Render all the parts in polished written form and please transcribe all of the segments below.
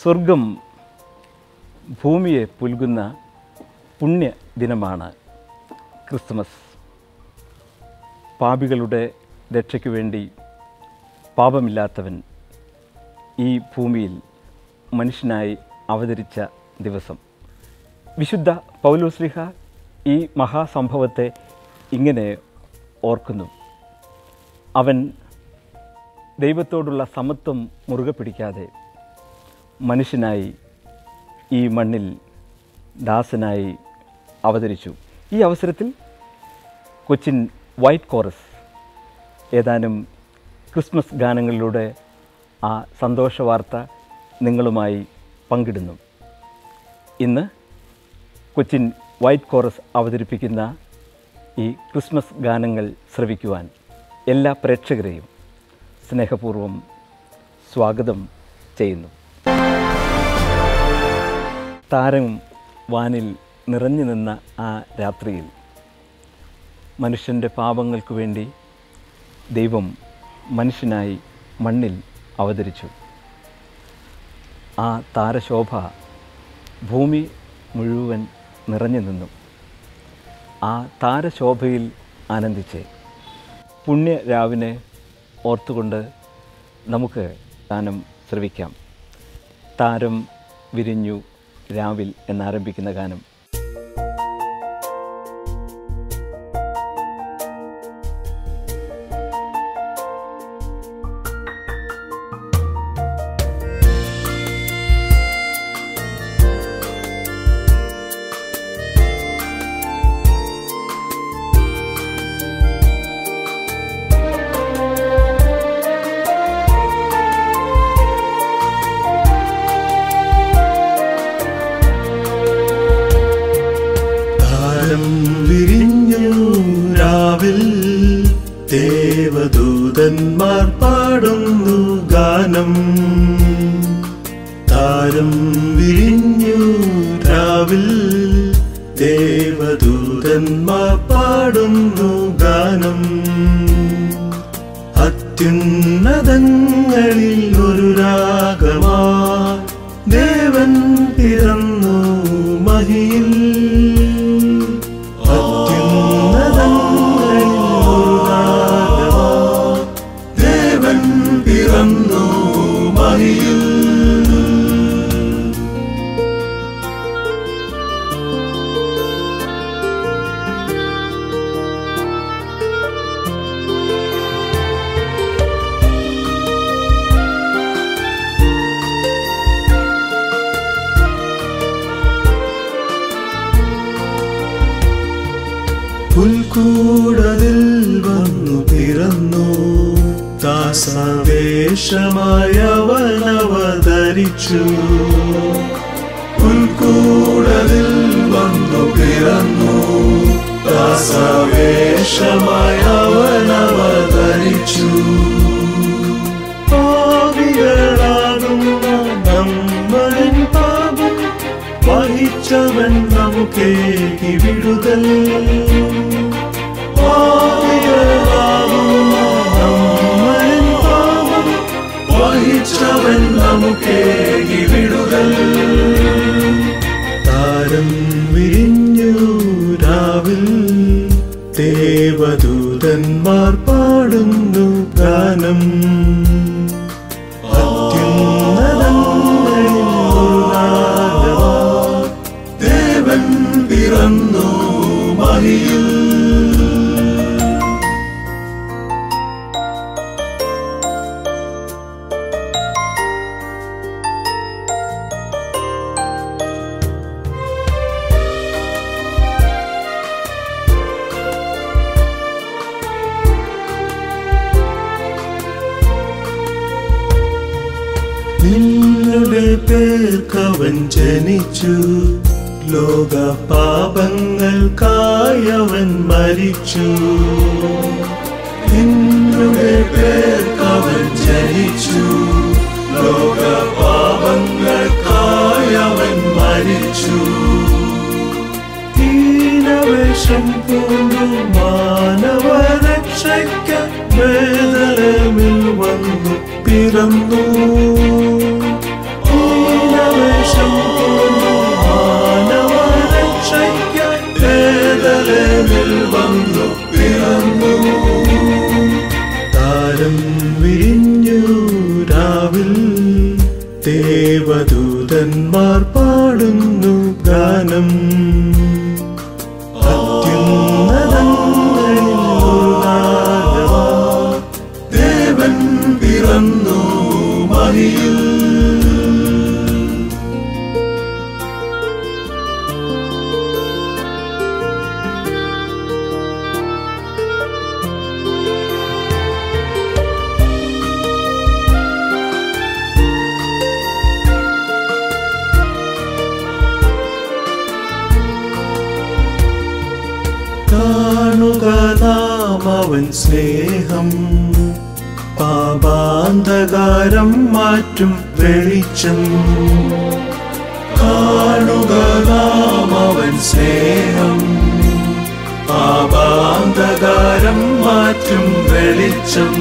സ്വർഗം ഭൂമിയെ പുൽകുന്ന പുണ്യ ദിനമാണ് ക്രിസ്മസ്. പാപികളുടെ രക്ഷയ്ക്കു വേണ്ടി പാപമില്ലാത്തവൻ ഈ ഭൂമിയിൽ മനുഷ്യനായി അവതരിച്ച ദിവസം. വിശുദ്ധ പൗലോസ്ലീഹ ഈ മഹാസംഭവത്തെ ഇങ്ങനെ ഓർക്കുന്നു. അവൻ ദൈവത്തോടുള്ള സമത്വം മുറുകെ പിടിക്കാതെ മനുഷ്യനായി ഈ മണ്ണിൽ ദാസനായി അവതരിച്ചു. ഈ അവസരത്തിൽ കൊച്ചിൻ വൈറ്റ് കോറസ് ഏതാനും ക്രിസ്മസ് ഗാനങ്ങളിലൂടെ ആ സന്തോഷവാർത്ത നിങ്ങളുമായി പങ്കിടുന്നു. ഇന്ന് കൊച്ചിൻ വൈറ്റ് കോറസ് അവതരിപ്പിക്കുന്ന ഈ ക്രിസ്മസ് ഗാനങ്ങൾ ശ്രവിക്കുവാൻ എല്ലാ പ്രേക്ഷകരെയും സ്നേഹപൂർവ്വം സ്വാഗതം ചെയ്യുന്നു. താരം വാനിൽ നിറഞ്ഞു നിന്ന ആ രാത്രിയിൽ മനുഷ്യൻ്റെ പാപങ്ങൾക്ക് വേണ്ടി ദൈവം മനുഷ്യനായി മണ്ണിൽ അവതരിച്ചു. ആ താരശോഭ ഭൂമി മുഴുവൻ നിറഞ്ഞു നിന്നു. ആ താരശോഭയിൽ ആനന്ദിച്ച് പുണ്യരാവിനെ ഓർത്തുകൊണ്ട് നമുക്ക് ഗാനം ശ്രവിക്കാം. താരം വിരിഞ്ഞു രാവിൽ എന്നാരംഭിക്കുന്ന ഗാനം. ദേവദൂതന്മാർ പാടുന്നു ഗാനം. താരം വിരിഞ്ഞു രാവിൽ ദേവദൂതന്മാർ പാടുന്നു ഗാനം. അത്യുന്നതങ്ങളിൽ ഒരു രാഗമാ ദേവൻ പിറന്നു മഹിയിൽ. പുൽക്കൂടതിൽ വന്നു പിറന്നു ദാസവേഷമായി അവൻ അവതരിച്ചു. പുൽക്കൂടതിൽ വന്നു പിറന്നു ദാസവേഷമായി അവൻ അവതരിച്ചു. പാപികളാകുന്ന നമ്മളിൻ പാപം വഹിച്ചവൻ നമുക്കേകി വിടുതൽ. വഹിച്ചവൻ നമുക്കേകി വിടുതൽ. താരം വിരിഞ്ഞു രാവിൽ ദേവദൂതന്മാർ പാടുന്നു ഗാനം. അത്യുന്നതങ്ങളിൽ ഒരു രാഗമാ ദേവൻ പിറന്നു മഹിയിൽ. നിങ്ങളുടെ പേർക്കവൻ ജനിച്ചു, ലോക പാപങ്ങൾക്കായവൻ മരിച്ചു. നിങ്ങളുടെ പേർക്കവൻ ജനിച്ചു, ലോക പാപങ്ങൾക്കായവൻ മരിച്ചു. ദീനവേഷം പൂണ്ടു മാനവരക്ഷയ്ക്ക് ബേത്ലഹേമിൽ വന്നു പിറന്നു. ഗാനം അത്യുന്നതങ്ങളിൽ ഒരു രാഗമായി ദേവൻ പിറന്നു മഹിയിൽ. കാണുക നാം അവൻ സ്നേഹം, പാപാന്ധകാരം മാറ്റും വെളിച്ചം. കാണുക നാം അവൻ സ്നേഹം, പാപാന്ധകാരം മാറ്റും വെളിച്ചം.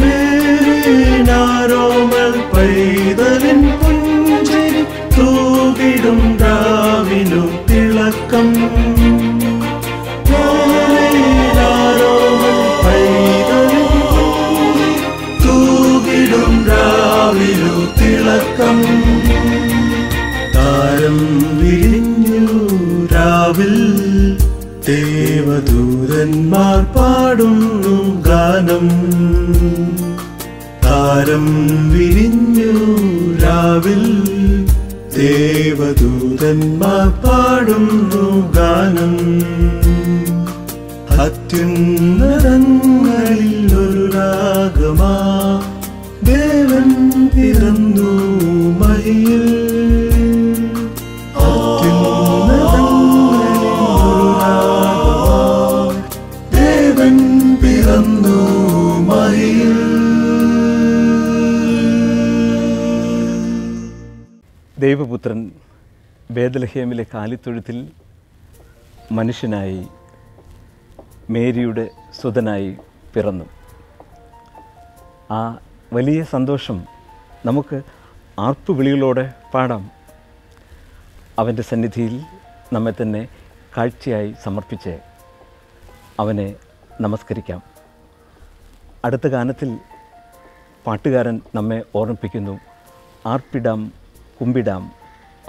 മേരീനാരോമൽ പൈതലിൻ പുഞ്ചിരി തൂകിടും രാവിനു തിളക്കം. തിളക്കം താരം വിരിഞ്ഞു രാവിൽ, ദേവദൂതന്മാർ പാടുന്നു ഗാനം. താരം വിരിഞ്ഞു രാവിൽ, ദേവദൂതന്മാർ പാടുന്നു ഗാനം. അത്യുന്നതങ്ങളിൽ ഒരു രാഗമാ ദേവൻ പിറന്നു മഹിയിൽ. അത്യുന്നതങ്ങളിൽ ഒരു രാഗമായി ദേവൻ പിറന്നു മഹിയിൽ. ദൈവപുത്രൻ ബേത്ലഹേമിലെ കാലിത്തൊഴുത്തിൽ മനുഷ്യനായി, മേരിയുടെ സുതനായി പിറന്നു. ആ വലിയ സന്തോഷം നമുക്ക് ആർപ്പുവിളികളോടെ പാടാം. അവൻ്റെ സന്നിധിയിൽ നമ്മെ തന്നെ കാഴ്ചയായി സമർപ്പിച്ച് അവനെ നമസ്കരിക്കാം. അടുത്ത ഗാനത്തിൽ പാട്ടുകാരൻ നമ്മെ ഓർമ്മിപ്പിക്കുന്നു, ആർപ്പിടാം കുമ്പിടാം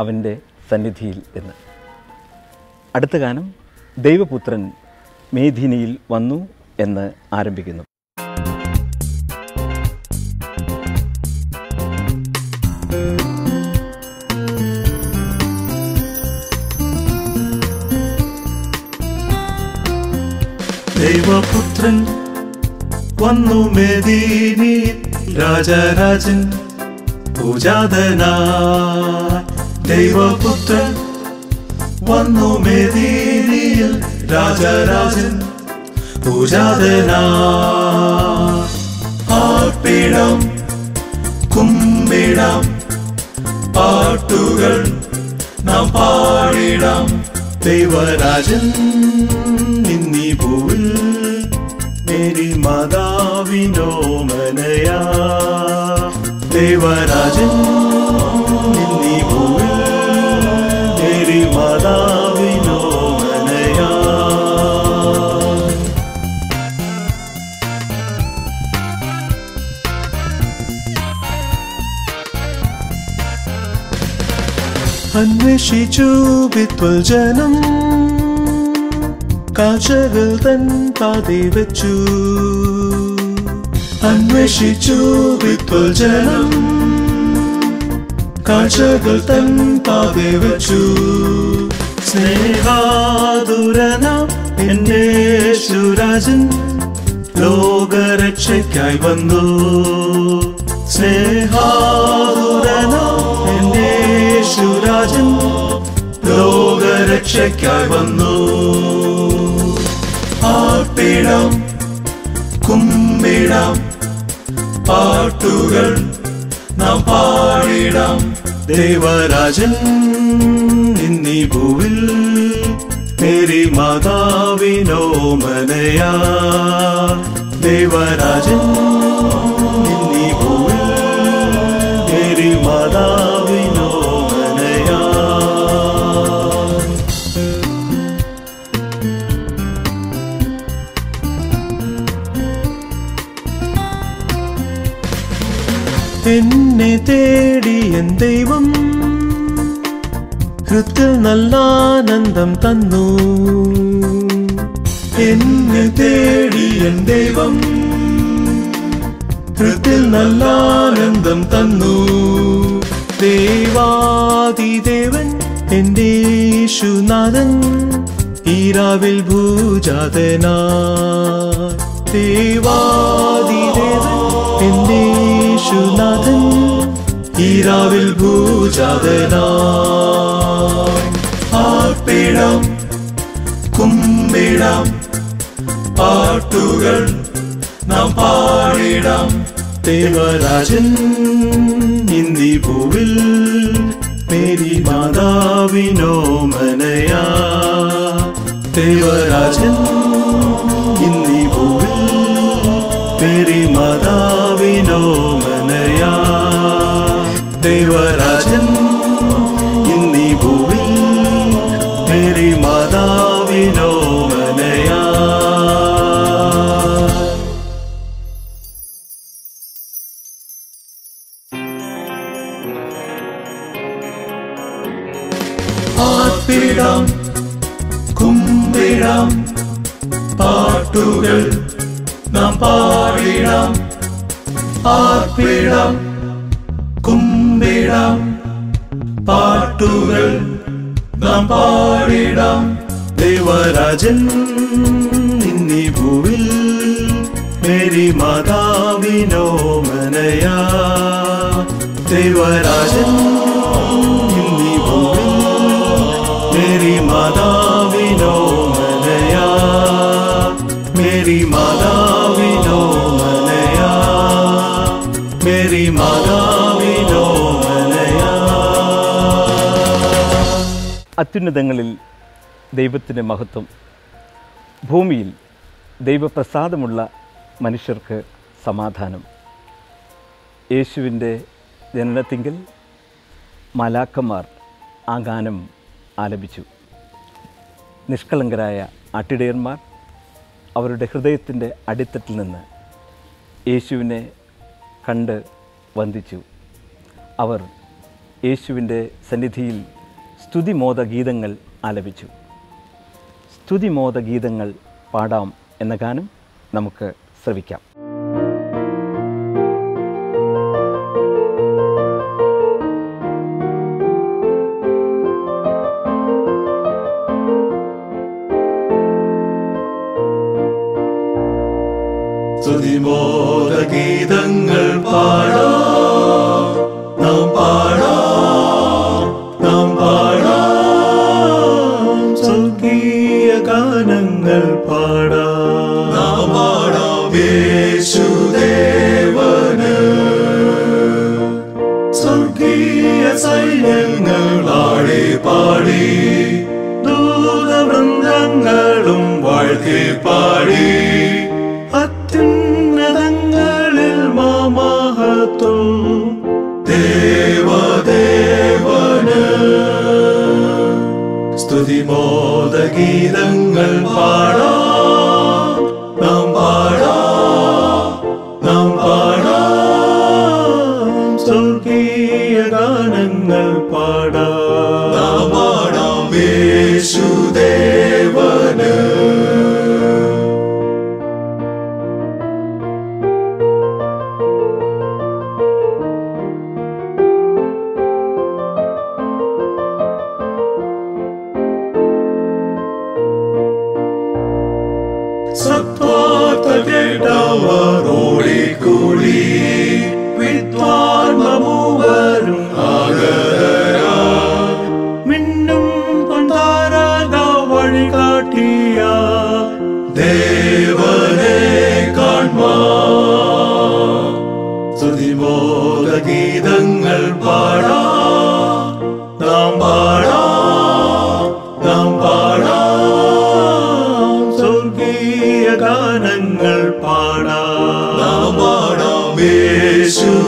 അവൻ്റെ സന്നിധിയിൽ എന്ന്. അടുത്ത ഗാനം ദൈവപുത്രൻ മേദിനിയിൽ വന്നു എന്ന് ആരംഭിക്കുന്നു. ദൈവപുത്രൻ വന്നു മേദിനിയിൽ, രാജരാജൻ പൂജാതനായി. ദൈവപുത്രൻ വന്നു മേദിനിയിൽ, രാജരാജൻ പൂജാതനായി. ആർപ്പിടാം കുമ്പിടാം പാട്ടുകൾ നാം പാടിടാം. ദൈവരാജൻ നിന്നീ ഭൂവിൽ, മേരി മാതാവിനോമനയാ. ദേവരാജൻ നിന്നീ ഭൂവിൽ, മേരി മാതാവിനോമനയാ. അന്വേഷിച്ചു വിത്വൽ ജനം, കാഴ്ചകൾ തൻ പാതി വെച്ചു. അന്വേഷിച്ചു വിത്വൽ ജനം, കാഴ്ചകൾ തൻ പാതി വെച്ചു. സ്നേഹാതുരന എന്റെ യേശുരാജൻ ലോകരക്ഷയ്ക്കായി വന്നു. സ്നേഹാതുരന എന്റെ യേശുരാജൻ ലോകരക്ഷയ്ക്കായി വന്നു. ആർപ്പിടാം കുമ്പിടാം പാട്ടുകൾ നാം പാടിടാം. ദേവരാജൻ നിന്നീ ഭൂവിൽ, മേരി മാതാവിനോമനയാ. ദേവരാജൻ നിന്നീ ഭൂവിൽ, മേരി മാതാവിനോമനയാ. എന്നെ തേടി എൻ ദൈവം കൃത്തിൽ നല്ല ആനന്ദം തന്നു. എന്നെ തേടി എൻ ദൈവം കൃത്തിൽ നല്ല ആനന്ദം തന്നു. ദേവാദിദേവൻ എന്റെ യേശുനാഥൻ ഈരാവിൽ ഭൂജാതനായി. ദേവാദിദേവൻ എന്റെ യേശുനാഥൻ ഈരാവിൽ ഭൂജാതനായി. ആർപ്പിടാം കുമ്പിടാം പാട്ടുകൾ നാം പാടിടാം. ദേവരാജൻ ഇന്നി ഭൂവിൽ മേരി മാതാവിനോമനയാ. ദേവരാജൻ ഇന്നി ഭൂവിൽ മേരി മാതാവിനോമനയാ. ദേവരാജൻ ഇന്നി ഭൂവിൽ മേരി മാതാവിനോമനയാ. ആർപ്പിടാം കുമ്പിടാം പാട്ടുകൾ നാം പാടിടാം. ആർപ്പിടാം കുമ്പിടാം പാട്ടുകൾ നാം പാടിടാം. ദേവരാജൻ ഇന്നി ഭൂവിൽ മേരി മാതാവിനോമനയാ. ദേവരാജൻ ഇന്നി ഭൂവിൽ മേരി മാതാവിനോമനയാ. മേരി മാതാവിനോമനയാ. മേരി മാതാവിനോമനയാ. അത്യുന്നതങ്ങളിൽ ദൈവത്തിൻ്റെ മഹത്വം, ഭൂമിയിൽ ദൈവപ്രസാദമുള്ള മനുഷ്യർക്ക് സമാധാനം. യേശുവിൻ്റെ ജനനത്തിങ്കൽ മാലാഖമാർ ആ ഗാനം ആലപിച്ചു. നിഷ്കളങ്കരായ ആട്ടിടയന്മാർ അവരുടെ ഹൃദയത്തിൻ്റെ അടിത്തട്ടിൽ നിന്ന് യേശുവിനെ കണ്ട് വന്ദിച്ചു. അവർ യേശുവിൻ്റെ സന്നിധിയിൽ സ്തുതിമോദ ഗീതങ്ങൾ ആലപിച്ചു. സ്തുതിമോദ ഗീതങ്ങൾ പാടാം എന്ന ഗാനം നമുക്ക് ശ്രവിക്കാം. സ്തുതിമോദ ഗീതങ്ങൾ പാടാം നാം പാടാം നാം പാടാം. സ്വർഗീയ ഗാനങ്ങൾ പാടാം നാം പാടാം. യേശുദേവന് സ്വർഗീയ സൈന്യങ്ങൾ ആടി പാടി, ദൂതവൃന്ദങ്ങളും വാഴ്ത്തി പാടി. അത്യുന്നതങ്ങളിൽ മഹത്വം ദേവദേവന്. സ്തുതിമോദ ഗീതങ്ങൾ പാടാം നാം പാടാം നാം പാടാം. സ്വർഗീയ ഗാനങ്ങൾ പാടാം നാം പാടാം. യേശുദേവന് സത്വാർത്ത കേട്ടവർ ഓടിക്കൂടി, വിദ്വാൻമൂവരും ആഗതരാ. മിന്നും പൊൻതാരക വഴികാട്ടിയ ദേവനെ കാൺമാൻ. സ്തുതിമോദ ഗീതങ്ങൾ പാടാം നാം പാടാം നാം പാടാം. സ്വർഗീയ ഗാനങ്ങൾ പാടാം നാം പാടാം. യേശുദേവന്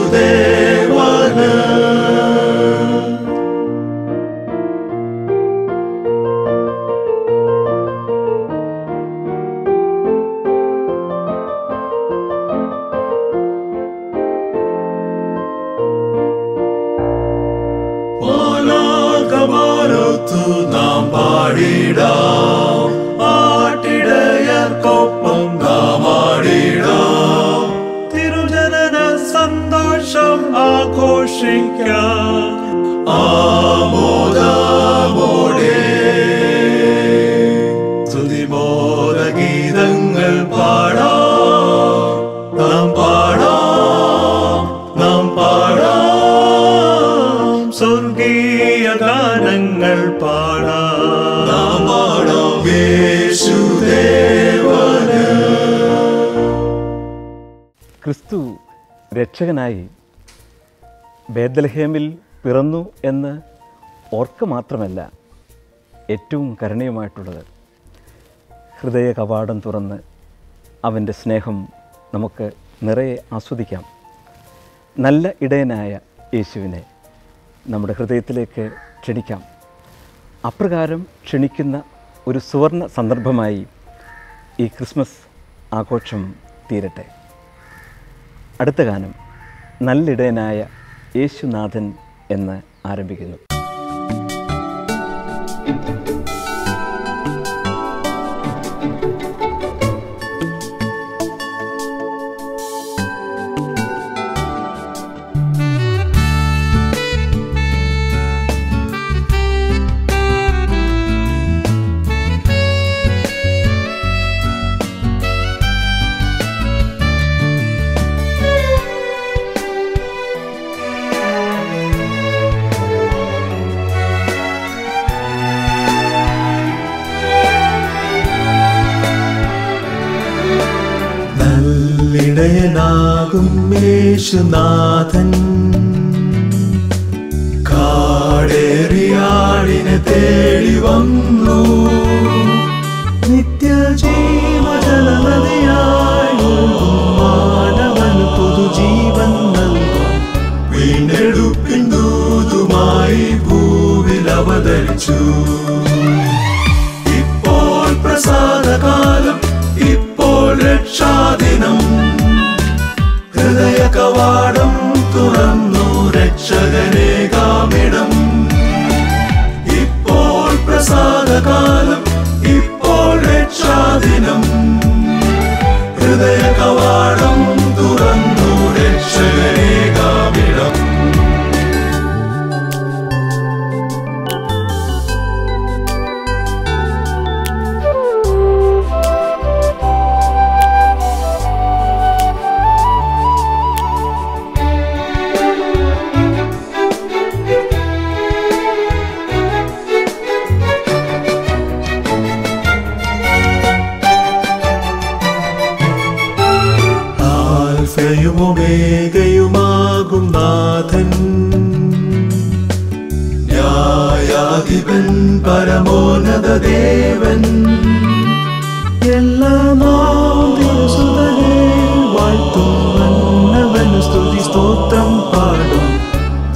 ഘോഷിക്കാം ആമോദമോടെ സ്തുതിബോധ ഗീതങ്ങൾ പാടാം നാം പാടാം സ്വർഗീയ ഗാനങ്ങൾ പാടാം നാം പാടാം യേശുദേവന്. ക്രിസ്തു രക്ഷകനായി ബേത്ലഹേമിൽ പിറന്നു എന്ന് ഓർക്ക മാത്രമല്ല, ഏറ്റവും കരുണയുമായിട്ടുള്ളത് ഹൃദയ കവാടം തുറന്ന് അവൻ്റെ സ്നേഹം നമുക്ക് നിറയെ ആസ്വദിക്കാം. നല്ല ഇടയനായ യേശുവിനെ നമ്മുടെ ഹൃദയത്തിലേക്ക് ക്ഷണിക്കാം. അപ്രകാരം ക്ഷണിക്കുന്ന ഒരു സുവർണ സന്ദർഭമായി ഈ ക്രിസ്മസ് ആഘോഷം തീരട്ടെ. അടുത്ത ഗാനം നല്ലിടയനായ യേശുനാഥൻ എന്ന് ആരംഭിക്കുന്നു. ഇടയനാകും യേശുനാഥൻ കാടേറിയാടിനെ തേടി വന്നു. നിത്യജീവജലനദിയായി മാനവന് പുതുജീവൻ നൽകും. വീണ്ടെടുപ്പിൻ ദൂതുമായി ഭൂവിൽ അവതരിച്ചു. ഇപ്പോൾ പ്രസാദകാലം, ഇപ്പോൾ രക്ഷാദിനം. ഹൃദയ കവാടം തുറന്നു രക്ഷകനേകാമിടം. ഇപ്പോൾ പ്രസാദകാലം, ഇപ്പോൾ രക്ഷാദിനം. ഹൃദയ കവാടം തുറന്നു രക്ഷകനേകാമിടം. ഒമേഗയുമാകും നാഥൻ, ന്യായാധിപൻ പരമോന്നത ദേവൻ. എല്ലാ നാമസുതനെ വാഴ്ത്തും മന്നവന് സ്തുതി സ്തോത്രം പാടും.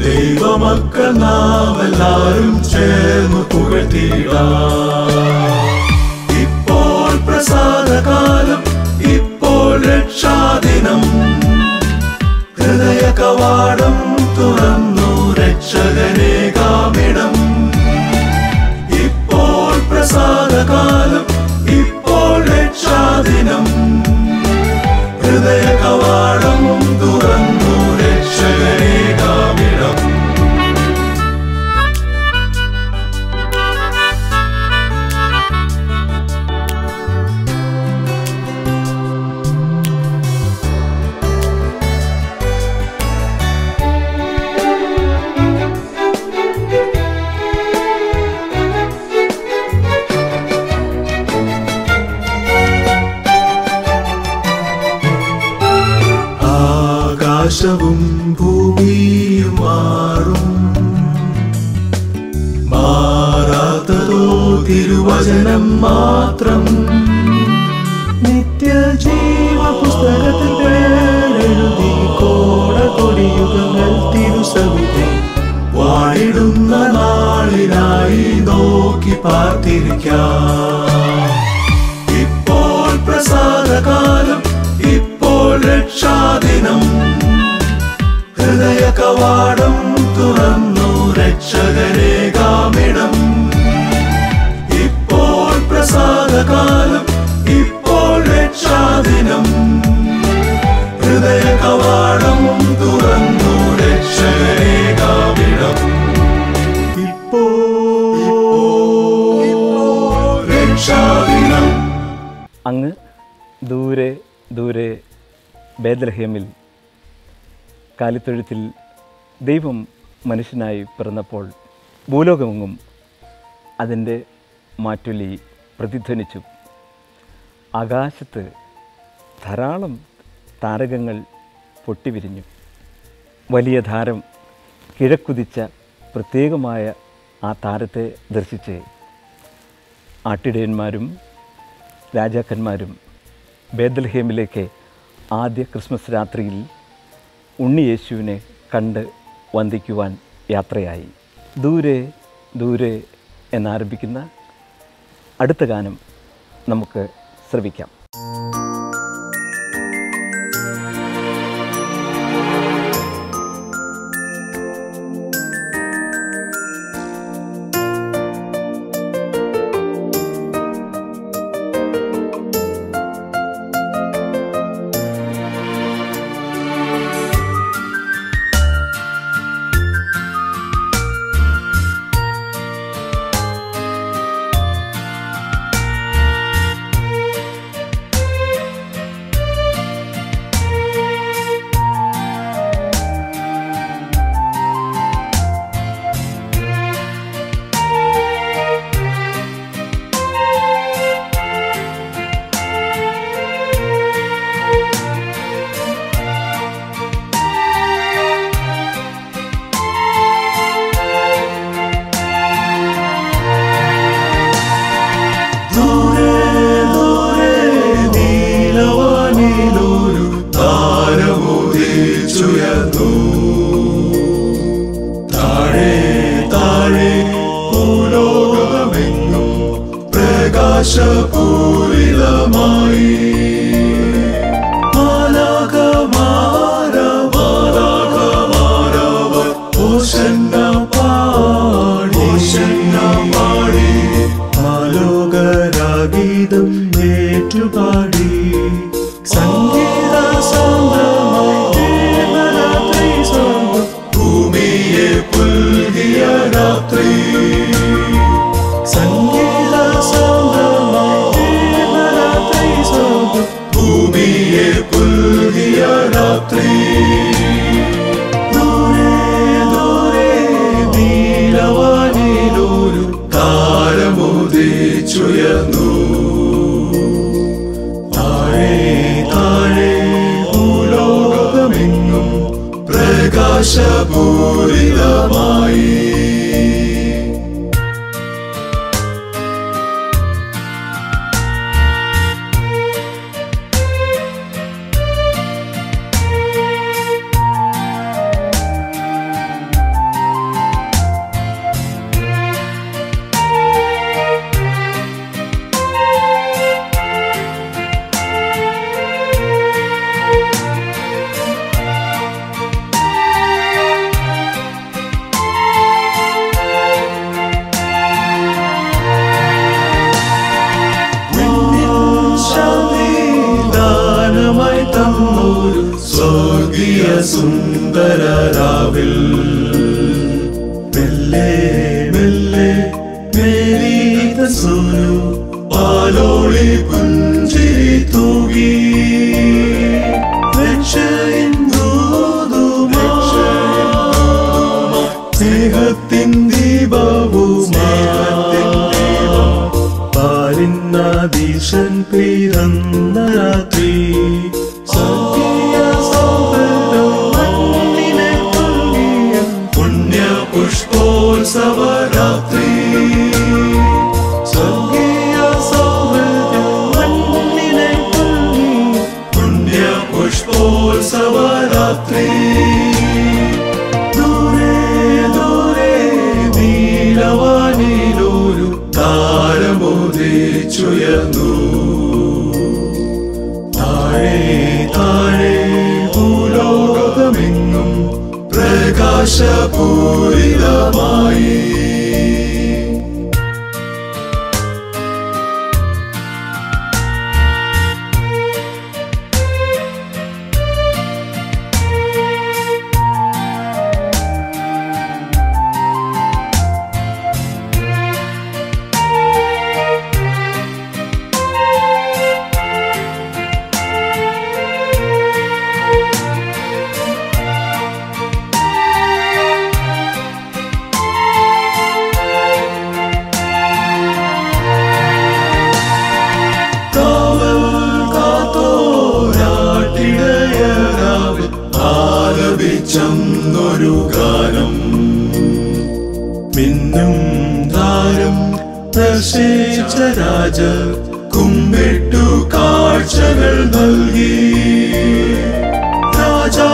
ദൈവമക്കൾ നാം എല്ലാവരും ചേർന്ന് പുകഴ്ത്തിടാം. ഇപ്പോൾ പ്രസാദകാലം, ഇപ്പോൾ രക്ഷാദിനം. ഹൃദയ കവാടം തുറന്നു രക്ഷകനേകാമിടം. ഇപ്പോൾ പ്രസാദകാലം, ഇപ്പോൾ രക്ഷാദിനം. ഹൃദയ കവാടം തുറന്നു രക്ഷകനേകാമിടം. ആകാശവും ഭൂമിയും മാറും, മാറാത്തതോ തിരുവചനം മാത്രം. നിത്യജീവ പുസ്തകത്തിൽ പേരെഴുതി കോടകൊടിയുഗങ്ങൾ തിരുസവിധി വാണിടുന്ന നാളിനായി നോക്കി പാർത്തിരിക്കാം. ഇപ്പോൾ പ്രസാദകാലം, ഇപ്പോൾ രക്ഷാദിനം. ഹൃദയ കവാടം തുറന്നു രക്ഷകനേകാമിടം. ഇപ്പോൾ പ്രസാദകാലം, ഇപ്പോൾ രക്ഷാദിനം. ഹൃദയ കവാടം തുറന്നു രക്ഷകനേ അങ്ങ് ദൂരെ ദൂരെ ബേത്ലഹേമിൽ കാലിത്തൊഴുത്തിൽ ദൈവം മനുഷ്യനായി പിറന്നപ്പോൾ ഭൂലോകമെങ്ങും അതിൻ്റെ മാറ്റൊലി പ്രതിധ്വനിച്ചു. ആകാശത്ത് ധാരാളം താരകങ്ങൾ പൊട്ടിവിരിഞ്ഞു. വലിയ ധാരം കിഴക്കുതിച്ച പ്രത്യേകമായ ആ താരത്തെ ദർശിച്ച് ആട്ടിടയന്മാരും രാജാക്കന്മാരും ബേത്ലഹേമിലേക്ക് ആദ്യ ക്രിസ്മസ് രാത്രിയിൽ ഉണ്ണിയേശുവിനെ കണ്ട് വന്ദിക്കുവാൻ യാത്രയായി. ദൂരെ ദൂരെ എന്നാരംഭിക്കുന്ന അടുത്ത ഗാനം നമുക്ക് ശ്രവിക്കാം. സുന്ദരരാവിൽ മെല്ലെ മെല്ലെ മേരീത സോനു പാലോളി പുഞ്ചിരി തൂകി രക്ഷയിൻ സ്നേഹത്തിൻ ദീപവുമായി പാലിന്നാദീശൻ പിറന്ന രാത്രി പുഷ്പോത്സവരാത്രി സ്വർഗീയ സൗഹൃദമണ്ണിനെ പുണ്യ പുഷ്പോത്സവരാത്രി ദൂരെ ദൂരെ നീലവാനിലൊരു താരമുദിച്ചുയർന്നു താഴെ താഴെ ഭൂലോകമെങ്ങും പ്രകാശപൂരിതമായി ചെന്നൊരു ഗാനം മിന്നും താരം പ്രശേഷ രാജ കുമ്പിട്ടു കാഴ്ചകൾ നൽകി രാജാതിരാജൻ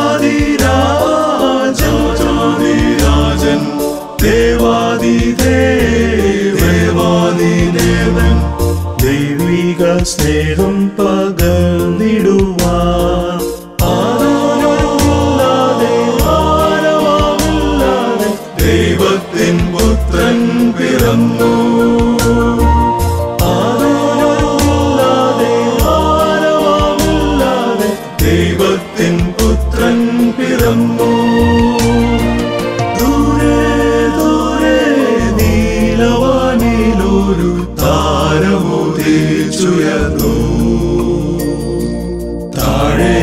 ദേവാദിദേവൻ ദൈവിക സ്നേഹം പകർന്നിടുവാൻ ദൈവത്തിൻ പുത്രൻ പിറന്നു ദൈവത്തിൻ പുത്രൻ പിറന്നു ദൂരെ ദൂരെ നീലവാനിലൊരു താരമുദിച്ചുയർന്നു താഴെ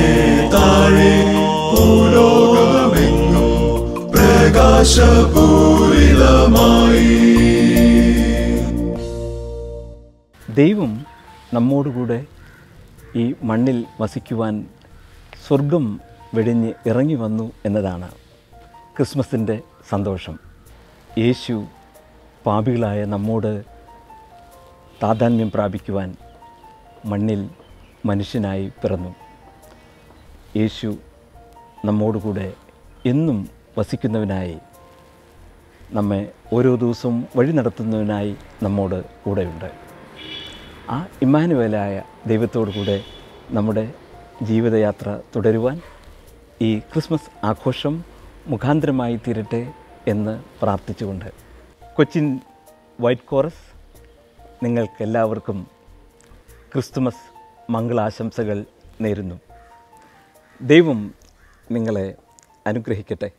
താഴെ ഭൂലോകമെങ്ങും പ്രകാശപൂരിതമായി. ദൈവം നമ്മോടുകൂടെ ഈ മണ്ണിൽ വസിക്കുവാൻ സ്വർഗം വെടിഞ്ഞ് ഇറങ്ങി വന്നു എന്നതാണ് ക്രിസ്മസിൻ്റെ സന്തോഷം. യേശു പാപികളായ നമ്മോട് താതാത്മ്യം പ്രാപിക്കുവാൻ മണ്ണിൽ മനുഷ്യനായി പിറന്നു. യേശു നമ്മോടുകൂടെ എന്നും വസിക്കുന്നവനായി, നമ്മെ ഓരോ ദിവസവും വഴി നടത്തുന്നവനായി നമ്മോട് കൂടെയുണ്ട്. ആ ഇമ്മാനുവേലായ ദൈവത്തോടു കൂടെ നമ്മുടെ ജീവിതയാത്ര തുടരുവാൻ ഈ ക്രിസ്മസ് ആഘോഷം മുഖാന്തരമായി തീരട്ടെ എന്ന് പ്രാർത്ഥിച്ചുകൊണ്ട് കൊച്ചിൻ വൈറ്റ് കോറസ് നിങ്ങൾക്കെല്ലാവർക്കും ക്രിസ്തുമസ് മംഗളാശംസകൾ നേരുന്നു. ദൈവം നിങ്ങളെ അനുഗ്രഹിക്കട്ടെ.